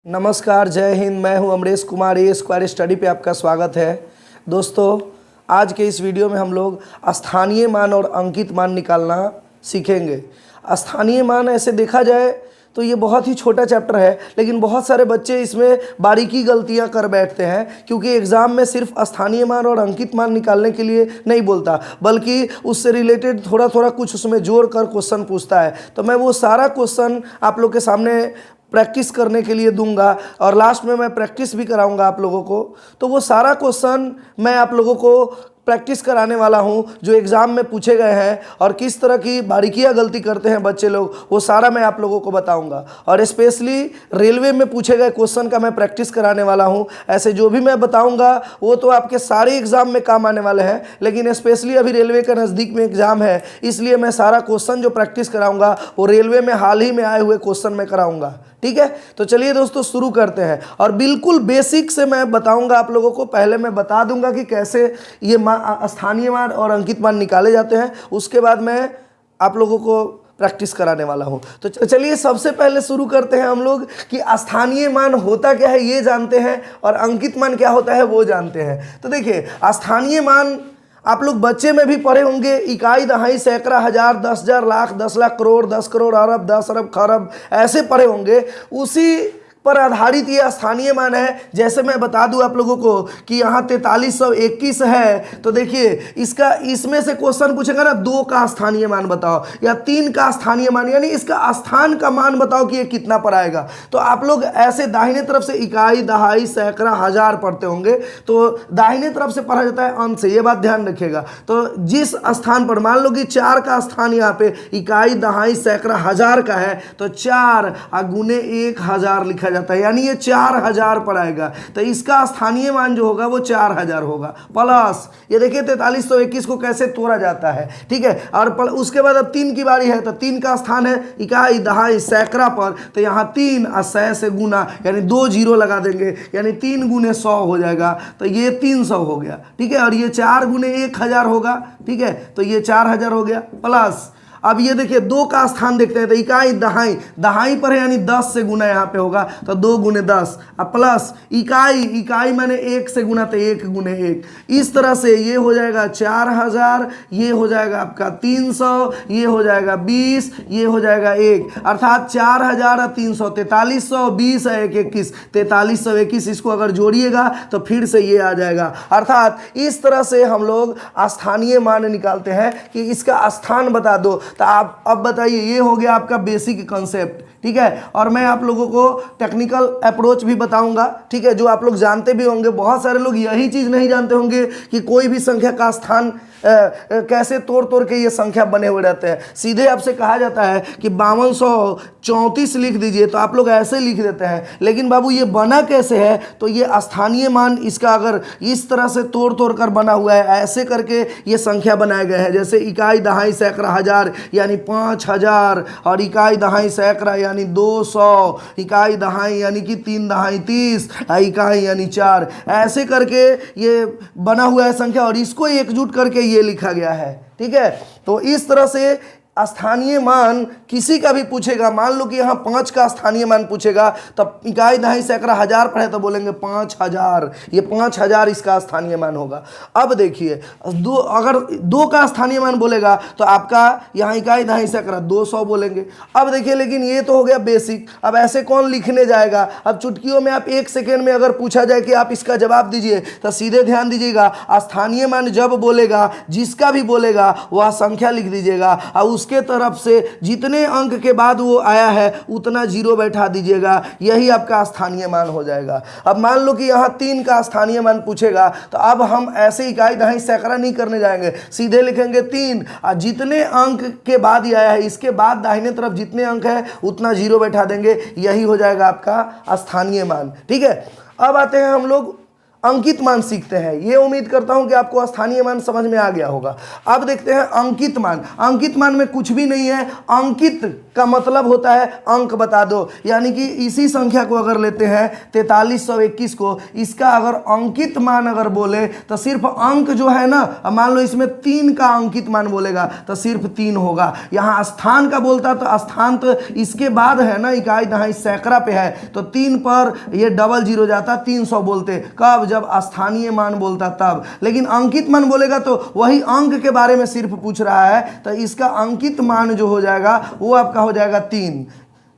नमस्कार, जय हिंद। मैं हूं अमरेश कुमार। ए स्क्वायर स्टडी पे आपका स्वागत है। दोस्तों, आज के इस वीडियो में हम लोग स्थानीय मान और अंकित मान निकालना सीखेंगे। स्थानीय मान ऐसे देखा जाए तो ये बहुत ही छोटा चैप्टर है, लेकिन बहुत सारे बच्चे इसमें बारीकी गलतियां कर बैठते हैं, क्योंकि एग्ज़ाम में सिर्फ स्थानीय मान और अंकित मान निकालने के लिए नहीं बोलता, बल्कि उससे रिलेटेड थोड़ा थोड़ा कुछ उसमें जोड़ कर क्वेश्चन पूछता है। तो मैं वो सारा क्वेश्चन आप लोग के सामने प्रैक्टिस करने के लिए दूंगा और लास्ट में मैं प्रैक्टिस भी कराऊंगा आप लोगों को। तो वो सारा क्वेश्चन मैं आप लोगों को प्रैक्टिस कराने वाला हूं जो एग्ज़ाम में पूछे गए हैं, और किस तरह की बारीकियां गलती करते हैं बच्चे लोग, वो सारा मैं आप लोगों को बताऊंगा। और स्पेशली रेलवे में पूछे गए क्वेश्चन का मैं प्रैक्टिस कराने वाला हूं। ऐसे जो भी मैं बताऊंगा वो तो आपके सारे एग्ज़ाम में काम आने वाले हैं, लेकिन स्पेशली अभी रेलवे का नज़दीक में एग्ज़ाम है, इसलिए मैं सारा क्वेश्चन जो प्रैक्टिस कराऊंगा वो रेलवे में हाल ही में आए हुए क्वेश्चन में कराऊंगा। ठीक है, तो चलिए दोस्तों शुरू करते हैं। और बिल्कुल बेसिक से मैं बताऊंगा आप लोगों को। पहले मैं बता दूंगा कि कैसे ये स्थानीय मान और अंकित मान निकाले जाते हैं, उसके बाद मैं आप लोगों को प्रैक्टिस कराने वाला हूं। तो चलिए सबसे पहले शुरू करते हैं हम लोग कि स्थानीय मान होता क्या है ये जानते हैं, और अंकित मान क्या होता है वो जानते हैं। तो देखिए, स्थानीय मान आप लोग बच्चे में भी पढ़े होंगे। इकाई, दहाई, सैकड़ा, हजार, 10,000, लाख, 10 लाख, करोड़, 10 करोड़, अरब, 10 अरब, खरब, ऐसे पढ़े होंगे। उसी पर आधारित ये स्थानीय मान है। जैसे मैं बता दूं आप लोगों को कि यहाँ 4321 है, तो देखिए इसका इसमें से क्वेश्चन पूछेगा ना, 2 का स्थानीय मान बताओ या 3 का स्थानीय मान, यानी इसका स्थान का मान बताओ कि ये कितना पर आएगा। तो आप लोग ऐसे दाहिने तरफ से इकाई, दहाई, सैकड़ा, हजार पढ़ते होंगे, तो दाहिने तरफ से पढ़ा जाता है अंश से, ये बात ध्यान रखिएगा। तो जिस स्थान पर मान लो कि 4 का स्थान यहाँ पे इकाई, दहाई, सैकड़ा, हजार का है, तो 4 गुने 1000 लिखा जाता है, यानी ये 4000 पर आएगा। तो इसका स्थानीय मान जो होगा वो 4000 होगा। प्लस ये देखिए 4321 को कैसे तोड़ा जाता है। ठीक है, और उसके बाद अब 3 की बारी है, तो 3 का स्थान है इकाई, दहाई, सैकड़ा पर, तो यहाँ 3 और 100 से गुना, यानी 2 जीरो लगा देंगे, यानी 3 गुने 100 हो जाएगा, तो ये 300 हो गया। ठीक है, और ये 4 गुने 1000 होगा। ठीक है, तो ये 4000 हो गया। प्लस अब ये देखिए 2 का स्थान देखते हैं, तो इकाई, दहाई, दहाई पर है, यानी 10 से गुना यहाँ पे होगा, तो 2 गुने 10, अब प्लस इकाई, इकाई माने 1 से गुना, तो 1 गुने 1। इस तरह से ये हो जाएगा 4000, ये हो जाएगा आपका 300, ये हो जाएगा 20, ये हो जाएगा 1, अर्थात 4000 और 300, 4300, 20 है 21, 4321। इसको अगर जोड़िएगा तो फिर से ये आ जाएगा। अर्थात इस तरह से हम लोग स्थानीय मान निकालते हैं कि इसका स्थान बता दो। तो आप अब बताइए, ये हो गया आपका बेसिक कॉन्सेप्ट। ठीक है, और मैं आप लोगों को टेक्निकल अप्रोच भी बताऊंगा। ठीक है, जो आप लोग जानते भी होंगे। बहुत सारे लोग यही चीज़ नहीं जानते होंगे कि कोई भी संख्या का स्थान कैसे तोड़ तोड़ के ये संख्या बने हुए रहते हैं। सीधे आपसे कहा जाता है कि 5234 लिख दीजिए, तो आप लोग ऐसे लिख देते हैं, लेकिन बाबू ये बना कैसे है? तो ये स्थानीय मान इसका अगर इस तरह से तोड़ तोड़ कर बना हुआ है, ऐसे करके ये संख्या बनाए गए हैं। जैसे इकाई, दहाई, सैकड़ा, हजार यानी 5000, और इकाई, दहाई, सैकड़ा यानी 200, इकाई, दहाई यानी कि 3 दहाई 30, इकाई यानी 4, ऐसे करके ये बना हुआ है संख्या, और इसको एकजुट करके ये लिखा गया है। ठीक है, तो इस तरह से स्थानीय मान किसी का भी पूछेगा, मान लो कि यहाँ 5 का स्थानीय मान पूछेगा, तब इकाई, दहाई, सैकड़ा, हजार पर है तो बोलेंगे 5000, ये 5000 इसका स्थानीय मान होगा। अब देखिए अगर 2 का स्थानीय मान बोलेगा तो आपका यहाँ इकाई, दहाई, सैकड़ा 200 बोलेंगे। अब देखिए, लेकिन ये तो हो गया बेसिक। अब ऐसे कौन लिखने जाएगा? अब चुटकियों में आप 1 सेकेंड में अगर पूछा जाए कि आप इसका जवाब दीजिए, तो सीधे ध्यान दीजिएगा, स्थानीय मान जब बोलेगा, जिसका भी बोलेगा वह संख्या लिख दीजिएगा, और उसके तरफ से जितने अंक के बाद वो आया है उतना जीरो बैठा दीजिएगा, यही आपका स्थानीय मान हो जाएगा। अब मान लो कि यहाँ 3 का स्थानीय मान पूछेगा, तो अब हम ऐसे इकाई, दहाई, सैकड़ा नहीं करने जाएंगे, सीधे लिखेंगे 3, और जितने अंक के बाद ही आया है इसके बाद दाहिने तरफ जितने अंक है उतना जीरो बैठा देंगे, यही हो जाएगा आपका स्थानीय मान। ठीक है, अब आते हैं हम लोग अंकित मान सीखते हैं। ये उम्मीद करता हूं कि आपको स्थानीय मान समझ में आ गया होगा। अब देखते हैं अंकित मान। अंकित मान में कुछ भी नहीं है। अंकित का मतलब होता है अंक बता दो, यानी कि इसी संख्या को अगर लेते हैं 4321 को, इसका अगर अंकित मान अगर बोले तो सिर्फ अंक जो है ना, मान लो इसमें 3 का अंकित मान बोलेगा तो सिर्फ 3 होगा। यहाँ स्थान का बोलता तो स्थान तो इसके बाद है ना, इकाई दहाई सैकड़ा पे है, तो 3 पर ये डबल जीरो जाता, 300 बोलते। कब? जब स्थानीय मान बोलता तब। लेकिन अंकित मान बोलेगा तो वही अंक के बारे में सिर्फ पूछ रहा है, तो इसका अंकित मान जो हो जाएगा वो आपका हो जाएगा 3।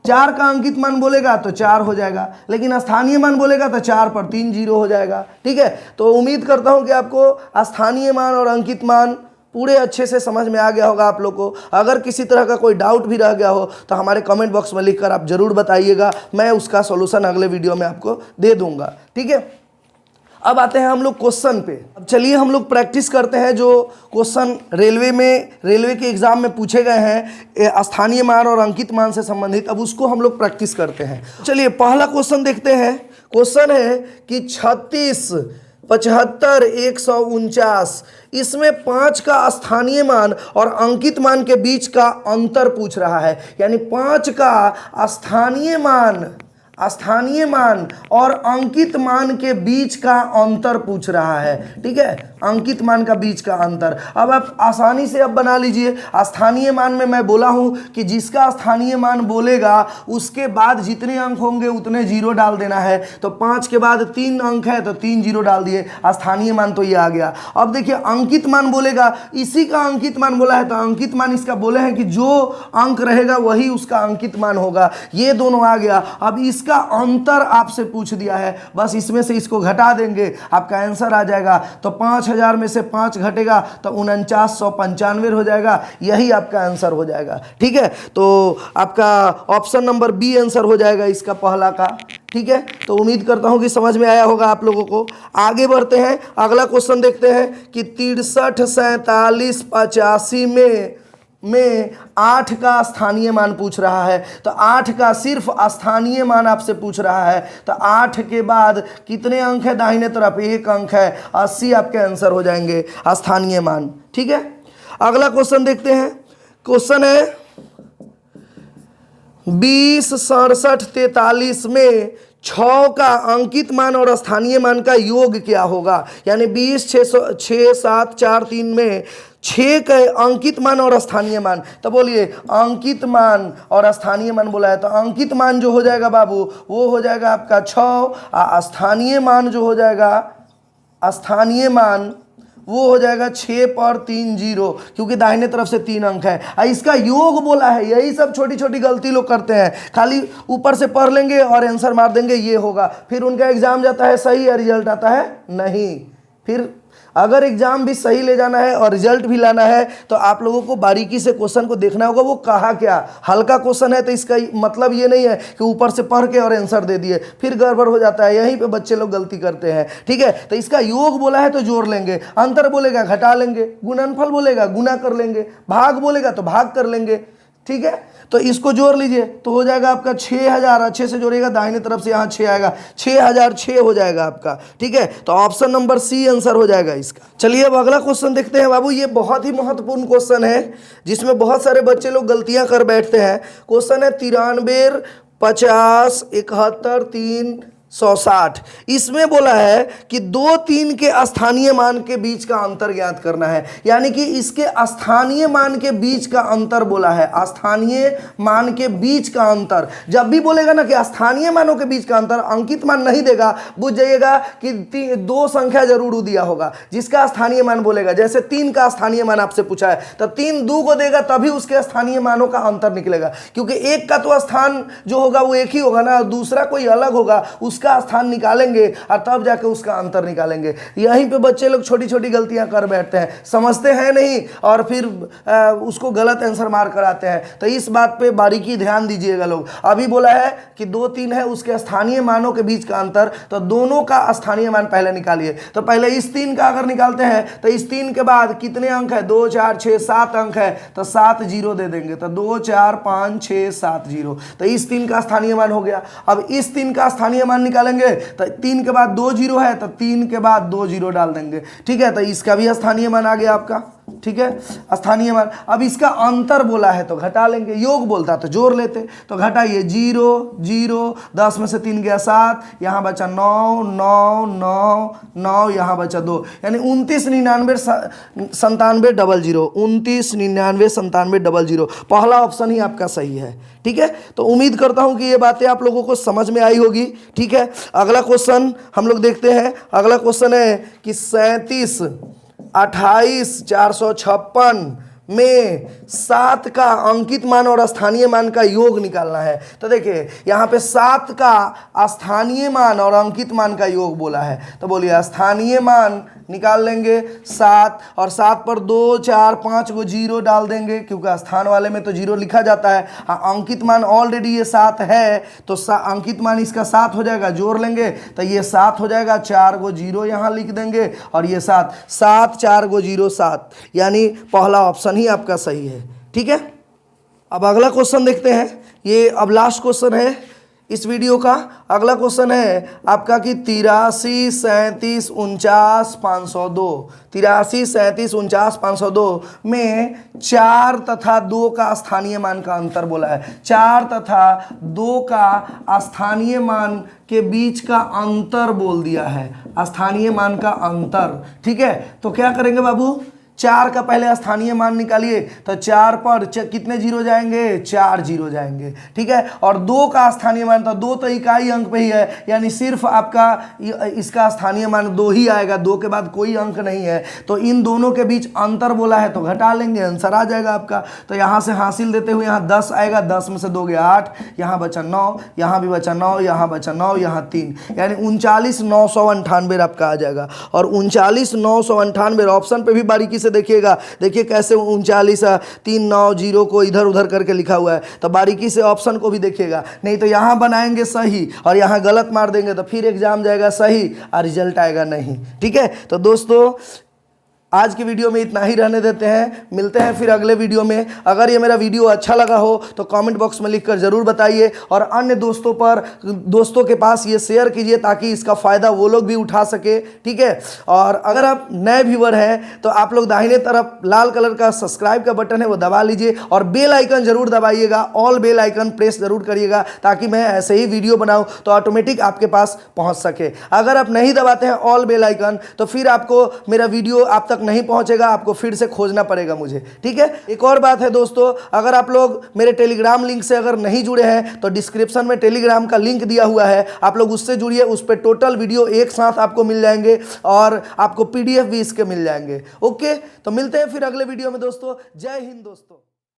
4 का अंकित मान बोलेगा तो 4 हो जाएगा, लेकिन स्थानीय मान बोलेगा तो 4 पर 3 जीरो हो जाएगा। ठीक है, तो उम्मीद करता हूं कि आपको स्थानीय मान और अंकित मान पूरे अच्छे से समझ में आ गया होगा आप लोग को। अगर किसी तरह का कोई डाउट भी रह गया हो तो हमारे कमेंट बॉक्स में लिखकर आप जरूर बताइएगा, मैं उसका सॉल्यूशन अगले वीडियो में आपको दे दूंगा। ठीक है, अब आते हैं हम लोग क्वेश्चन पे। अब चलिए हम लोग प्रैक्टिस करते हैं जो क्वेश्चन रेलवे के एग्जाम में पूछे गए हैं स्थानीय मान और अंकित मान से संबंधित। अब उसको हम लोग प्रैक्टिस करते हैं। चलिए पहला क्वेश्चन देखते हैं। क्वेश्चन है कि 36, 75, 149, इसमें 5 का स्थानीय मान और अंकित मान के बीच का अंतर पूछ रहा है। यानी 5 का स्थानीय मान और अंकित मान के बीच का अंतर पूछ रहा है। ठीक है, अंकित मान का बीच का अंतर। अब आप आसानी से अब बना लीजिए। स्थानीय मान में मैं बोला हूं कि जिसका स्थानीय मान बोलेगा उसके बाद जितने अंक होंगे उतने जीरो डाल देना है। तो 5 के बाद 3 अंक है तो 3 जीरो डाल दिए, स्थानीय मान तो ये आ गया। अब देखिए अंकित मान बोलेगा, इसी का अंकित मान बोला है तो अंकित मान इसका बोले हैं कि जो अंक रहेगा वही उसका अंकित मान होगा। ये दोनों आ गया। अब इसका अंतर आपसे पूछ दिया है, बस इसमें से इसको घटा देंगे, आपका आंसर आ जाएगा। तो 5000 में से 5 घटेगा तो 4995 हो जाएगा। यही आपका आंसर हो जाएगा। ठीक है, तो आपका ऑप्शन नंबर बी आंसर हो जाएगा इसका पहला का। ठीक है, तो उम्मीद करता हूं कि समझ में आया होगा आप लोगों को। आगे बढ़ते हैं, अगला क्वेश्चन देखते हैं कि 63, 47, 85 में 8 का स्थानीय मान पूछ रहा है। तो 8 का सिर्फ स्थानीय मान आपसे पूछ रहा है। तो 8 के बाद कितने अंक है दाहिने तरफ? 1 अंक है, 80 आपके आंसर हो जाएंगे स्थानीय मान। ठीक है, अगला क्वेश्चन देखते हैं। क्वेश्चन है 20, 67, 43 में 6 का अंकित मान और स्थानीय मान का योग क्या होगा? यानी 20, 6, 7, 4, 3 में 6 का अंकित मान और स्थानीय मान। तो बोलिए अंकित मान और स्थानीय मान बोला है, तो अंकित मान जो हो जाएगा बाबू वो हो जाएगा आपका 6, स्थानीय मान जो हो जाएगा स्थानीय मान वो हो जाएगा 6 पर 3 जीरो, क्योंकि दाहिने तरफ से 3 अंक है। इसका योग बोला है। यही सब छोटी छोटी गलती लोग करते हैं, खाली ऊपर से पढ़ लेंगे और आंसर मार देंगे ये होगा, फिर उनका एग्जाम जाता है सही या रिजल्ट आता है नहीं। फिर अगर एग्जाम भी सही ले जाना है और रिजल्ट भी लाना है तो आप लोगों को बारीकी से क्वेश्चन को देखना होगा वो कहा क्या। हल्का क्वेश्चन है तो इसका मतलब ये नहीं है कि ऊपर से पढ़ के और आंसर दे दिए, फिर गड़बड़ हो जाता है। यहीं पे बच्चे लोग गलती करते हैं। ठीक है, तो इसका योग बोला है तो जोड़ लेंगे, अंतर बोलेगा घटा लेंगे, गुणनफल बोलेगा गुना कर लेंगे, भाग बोलेगा तो भाग कर लेंगे। ठीक है, तो इसको जोड़ लीजिए तो हो जाएगा आपका 6000। अच्छे से जोड़ेगा, दाहिने तरफ से यहाँ 6 आएगा, 6006 हो जाएगा आपका। ठीक है, तो ऑप्शन नंबर सी आंसर हो जाएगा इसका। चलिए अब अगला क्वेश्चन देखते हैं बाबू। ये बहुत ही महत्वपूर्ण क्वेश्चन है जिसमें बहुत सारे बच्चे लोग गलतियां कर बैठते हैं। क्वेश्चन है 93, 50, 71, 3, 160। इसमें बोला है कि 2, 3 के स्थानीय मान के बीच का अंतर ज्ञात करना है। यानी कि इसके स्थानीय मान के बीच का अंतर बोला है। स्थानीय मान के बीच का अंतर जब भी बोलेगा ना कि स्थानीय मानों के बीच का अंतर, अंकित मान नहीं देगा, बुझ जाइएगा कि 2 संख्या जरूर दिया होगा जिसका स्थानीय मान बोलेगा। जैसे 3 का स्थानीय मान आपसे पूछा है तो 3 2 को देगा तभी उसके स्थानीय मानों का अंतर निकलेगा, क्योंकि एक का तो स्थान जो होगा वो एक ही होगा ना, दूसरा कोई अलग होगा, उसका स्थान निकालेंगे और तब जाके उसका अंतर निकालेंगे। यहीं पे बच्चे लोग छोटी छोटी गलतियां कर बैठते हैं, समझते हैं नहीं और फिर उसको गलत आंसर मार कर आते हैं। तो इस बात पे बारीकी ध्यान दीजिएगा लोग। अभी बोला है कि 2, 3 है उसके स्थानीय मानों के बीच का अंतर, तो दोनों का स्थानीय मान पहले निकालिए। तो पहले इस 3 का अगर निकालते हैं तो इस 3 के बाद कितने अंक है? 2, 4, 6, 7 अंक है, तो 7 जीरो दे देंगे। तो 2, 4, 5, 6, 7 जीरो, तो इस 3 का स्थानीय मान हो गया। अब इस 3 का स्थानीय मान निकालेंगे तो 3 के बाद 2 जीरो है तो 3 के बाद 2 जीरो डाल देंगे। ठीक है, तो इसका भी स्थानीय मान आ गया आपका। ठीक है, स्थानीय मान। अब इसका अंतर बोला है तो घटा लेंगे, योग बोलता तो जोड़ लेते, तो घटाइए 0 0, 10 में से 3 गया 7, यहाँ बचा 9 9 9 9, यहाँ बचा 2, यानी 29 99 97 00, 29 99 97 00। पहला ऑप्शन ही आपका सही है। ठीक है, तो उम्मीद करता हूं कि ये बातें आप लोगों को समझ में आई होगी। ठीक है, अगला क्वेश्चन हम लोग देखते हैं। अगला क्वेश्चन है कि 37 28 456 में 7 का अंकित मान और स्थानीय मान का योग निकालना है। तो देखिए यहाँ पे 7 का स्थानीय मान और अंकित मान का योग बोला है, तो बोलिए स्थानीय मान निकाल लेंगे 7, और 7 पर 2 4 5 को जीरो डाल देंगे, क्योंकि स्थान वाले में तो जीरो लिखा जाता है। हाँ, अंकित मान ऑलरेडी ये 7 है, तो अंकित मान इसका 7 हो जाएगा, जोड़ लेंगे तो ये 7 हो जाएगा, 4 को जीरो यहाँ लिख देंगे, और ये 7 7 4 को जीरो 7, यानी पहला ऑप्शन ही आपका सही है। ठीक है, अब अगला क्वेश्चन देखते हैं। ये अब लास्ट क्वेश्चन है इस वीडियो का। अगला क्वेश्चन है आपका कि 83 37 49 502, 83 37 49 502 में 4 तथा 2 का स्थानीय मान का अंतर बोला है। 4 तथा 2 का स्थानीय मान के बीच का अंतर बोल दिया है, स्थानीय मान का अंतर। ठीक है, तो क्या करेंगे बाबू, 4 का पहले स्थानीय मान निकालिए, तो 4 पर कितने जीरो जाएंगे, 4 जीरो जाएंगे। ठीक है, और 2 का स्थानीय मान, तो 2 तो इकाई अंक पे ही है, यानी सिर्फ आपका इसका स्थानीय मान 2 ही आएगा, 2 के बाद कोई अंक नहीं है, तो इन दोनों के बीच अंतर बोला है तो घटा लेंगे, आंसर आ जाएगा आपका। तो यहाँ से हासिल देते हुए यहाँ 10 आएगा, 10 में से 2 गया 8, यहाँ बचा 9, यहाँ भी बचा 9, यहाँ बचा 9, यहाँ 3, यानी 39 998 आपका आ जाएगा। और 39 998 ऑप्शन पे भी बारीकी से देखिएगा, देखिए कैसे 39 3 9 0 को इधर उधर करके लिखा हुआ है, तो बारीकी से ऑप्शन को भी देखिएगा, नहीं तो यहाँ बनाएंगे सही और यहाँ गलत मार देंगे तो फिर एग्जाम जाएगा सही और रिजल्ट आएगा नहीं। ठीक है, तो दोस्तों आज की वीडियो में इतना ही रहने देते हैं, मिलते हैं फिर अगले वीडियो में। अगर ये मेरा वीडियो अच्छा लगा हो तो कमेंट बॉक्स में लिखकर ज़रूर बताइए, और अन्य दोस्तों के पास ये शेयर कीजिए ताकि इसका फ़ायदा वो लोग भी उठा सके। ठीक है, और अगर आप नए व्यूवर हैं तो आप लोग दाहिने तरफ लाल कलर का सब्सक्राइब का बटन है वो दबा लीजिए, और बेल आइकन ज़रूर दबाइएगा, ऑल बेल आइकन प्रेस ज़रूर करिएगा, ताकि मैं ऐसे ही वीडियो बनाऊँ तो ऑटोमेटिक आपके पास पहुँच सके। अगर आप नहीं दबाते हैं ऑल बेल आइकन तो फिर आपको मेरा वीडियो आप तक नहीं पहुंचेगा, आपको फिर से खोजना पड़ेगा मुझे। ठीक है, एक और बात है दोस्तों, अगर आप लोग मेरे टेलीग्राम लिंक से अगर नहीं जुड़े हैं तो डिस्क्रिप्शन में टेलीग्राम का लिंक दिया हुआ है, आप लोग उससे जुड़िए, उस पर टोटल वीडियो एक साथ आपको मिल जाएंगे और आपको PDF भी इसके मिल जाएंगे। ओके, तो मिलते हैं फिर अगले वीडियो में दोस्तों। जय हिंद दोस्तों।